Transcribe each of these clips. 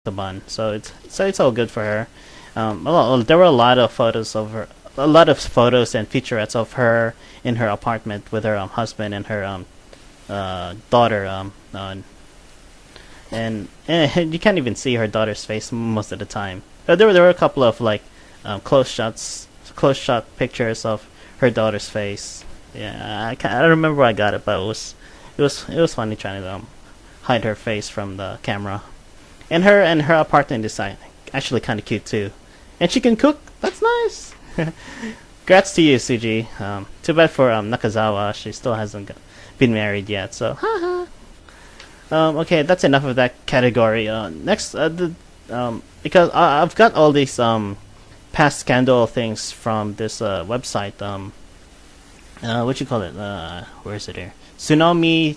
the bun. So it's all good for her. Well, there were a lot of photos of her, a lot of photos and featurettes of her in her apartment with her husband and her daughter. And you can't even see her daughter's face most of the time. But there were a couple of like close shot pictures of her daughter's face. Yeah, I don't remember where I got it, but it was funny trying to hide her face from the camera. And her apartment is actually kind of cute too, and she can cook. That's nice. Congrats to you, Suji. Too bad for Nakazawa. She still hasn't been married yet. So, haha. Okay, that's enough of that category. Next, because I've got all these past scandal things from this website. What you call it? Where is it here? Tsunami,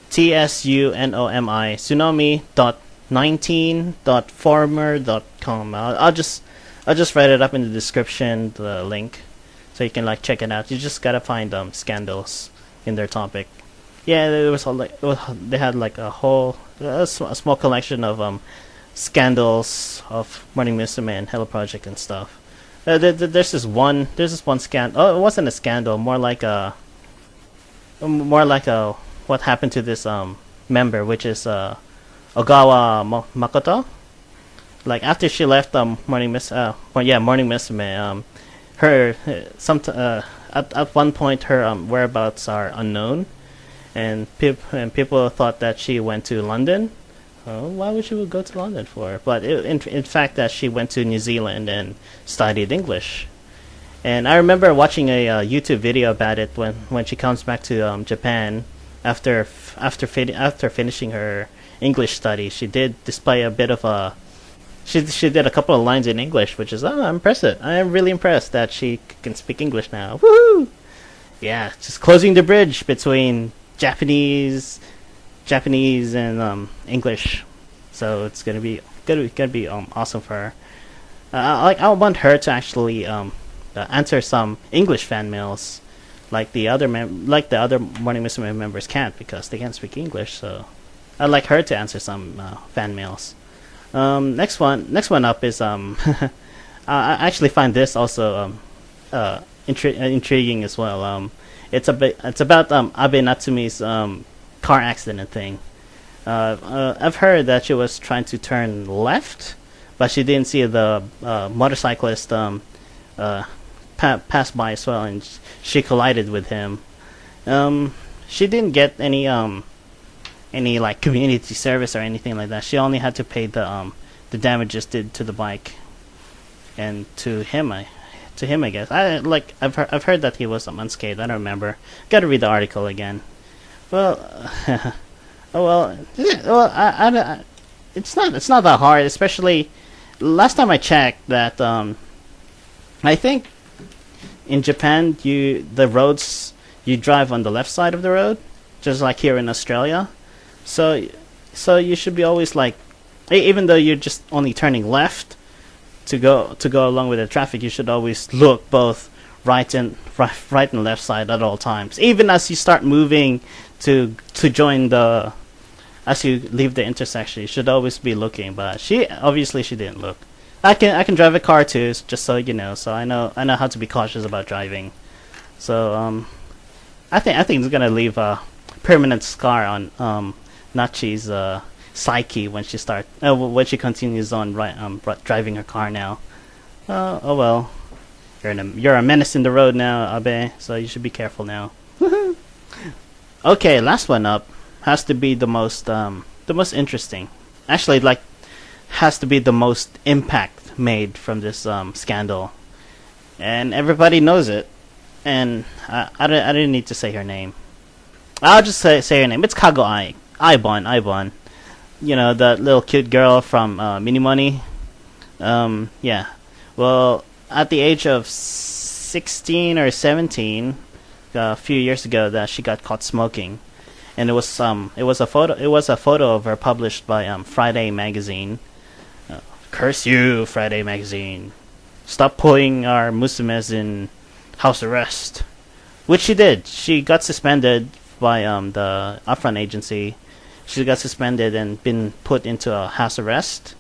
TSUNOMI, tsunami.19.former.com. I'll just write it up in the description, the link, so you can like check it out. You just gotta find scandals in their topic. Yeah, there was they had like a small collection of scandals of Morning Musume and Hello Project and stuff. There's this one scandal. Oh, it wasn't a scandal, more like a what happened to this member, which is Ogawa Makoto. Like after she left Morning Musume, her at one point her whereabouts are unknown, and people thought that she went to London. Oh, why would she go to London for? But in fact, that she went to New Zealand and studied English. And I remember watching a YouTube video about it when she comes back to Japan after finishing her English study. She did display a bit of a she did a couple of lines in English, which is impressive. I am really impressed that she can speak English now. Woohoo! Yeah, just closing the bridge between Japanese and English. So it's gonna be awesome for her. I want her to actually answer some English fan mails, like the other Morning Musume members can't because they can't speak English. So I'd like her to answer some fan mails. Next one up is I actually find this also intriguing as well. It's about Abe Natsumi's car accident thing. I've heard that she was trying to turn left, but she didn't see the motorcyclist pass by as well, and she collided with him. She didn't get any like community service or anything like that. She only had to pay the damages did to the bike and to him. I guess. I've heard that he was unscathed. I don't remember. Got to read the article again. Well, it's not that hard. Especially last time I checked that I think in Japan the roads you drive on the left side of the road, just like here in Australia. So you should be always like, even though you're just only turning left to go along with the traffic, you should always look both right and left side at all times. Even as you start moving to join as you leave the intersection, you should always be looking. But she didn't look. I can drive a car too, just so you know. So I know how to be cautious about driving. So I think it's gonna leave a permanent scar on Nachi's psyche when she continues on driving her car now. Oh well, you're a menace in the road now, Abe. So you should be careful now. Okay, last one up has to be the most interesting. Actually, like, has to be the most impact made from this scandal, and everybody knows it. And I didn't need to say her name. I'll just say her name. It's Kago Ibon. You know, that little cute girl from Minimoni. Yeah. Well, at the age of 16 or 17, a few years ago, that she got caught smoking, and it was a photo of her published by Friday magazine. Curse you, Friday magazine! Stop putting our musumes in house arrest, which she did. She got suspended by the upfront agency she got suspended and been put into a house arrest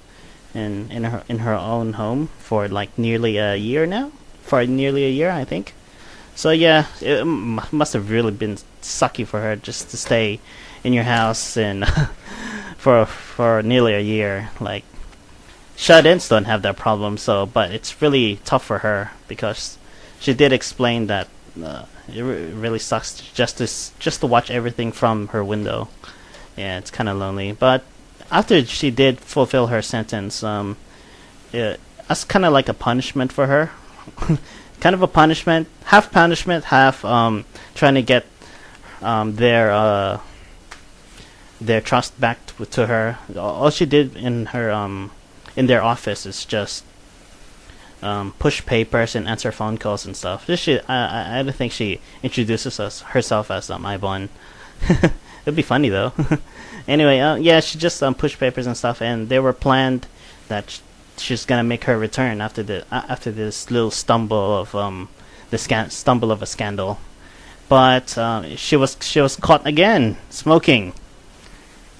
in her own home for like nearly a year now. For nearly a year, I think. So yeah, it must have really been sucky for her just to stay in your house and for nearly a year. Like shut-ins don't have that problem, so but it's really tough for her because she did explain that really sucks just to watch everything from her window. Yeah, it's kind of lonely. But after she did fulfill her sentence, that's kind of like a punishment for her. Kind of a punishment, half trying to get their trust back to her. All she did in their office is just push papers and answer phone calls and stuff. I don't think she introduces herself as Ibon. It'd be funny though. Anyway, yeah, she just pushed papers and stuff, and they were planned that she's gonna make her return after this little stumble of a scandal. But she was caught again smoking,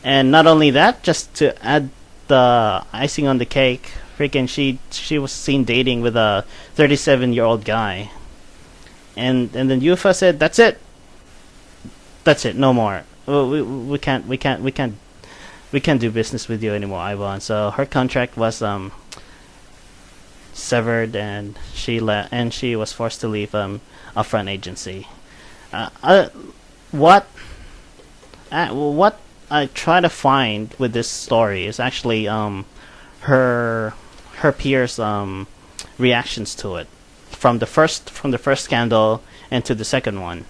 and not only that, just to add the icing on the cake, freaking she was seen dating with a 37-year-old guy, and then UFA said, that's it, no more. We can't do business with you anymore, Ivan. So her contract was severed, and she was forced to leave Upfront agency. What I try to find with this story is actually her peers' reactions to it from the first scandal and to the second one,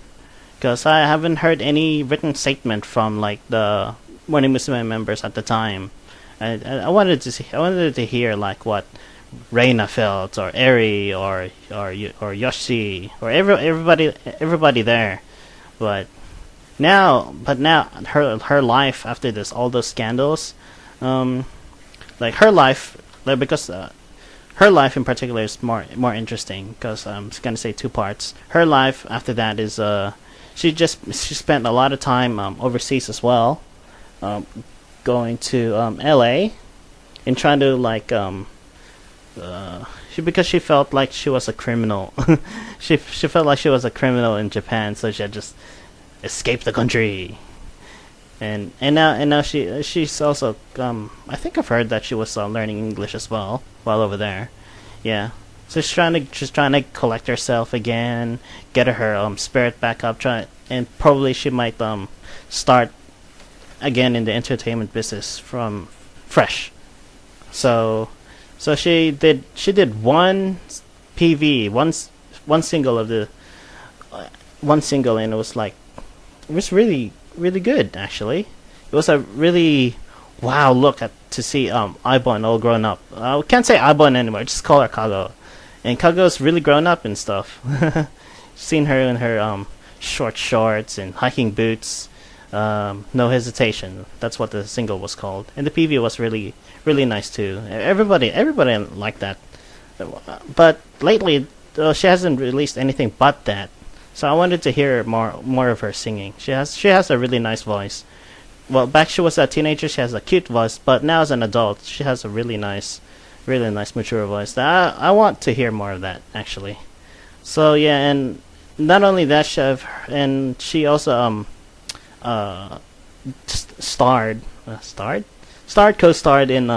because I haven't heard any written statement from like the Morning Musume members at the time. I wanted to hear like what Reina felt, or Eri, or Yoshi, or everybody there. But now her life after all those scandals, like her life, like, because her life in particular is more interesting, because I'm gonna say two parts. Her life after that is she spent a lot of time overseas as well, going to LA and trying to like because she felt like she was a criminal. she felt like she was a criminal in Japan, so she had just escaped the country. And now she's also I think I've heard that she was learning English as well while over there. Yeah. So she's trying to collect herself again, get her spirit back up, and probably she might start again in the entertainment business from fresh. So she did one PV, one single, and it was really really good actually. It was a really wow look to see Ibon all grown up. We can't say Ibon anymore, just call her Kago. And Kago's really grown up and stuff. Seen her in her short shorts and hiking boots. No hesitation. That's what the single was called, and the PV was really really nice too. Everybody liked that. But lately, she hasn't released anything but that. So I wanted to hear more of her singing. She has a really nice voice. Well, back she was a teenager, she has a cute voice, but now as an adult, she has a really nice mature voice. I want to hear more of that actually. So yeah, and not only that, she also co-starred in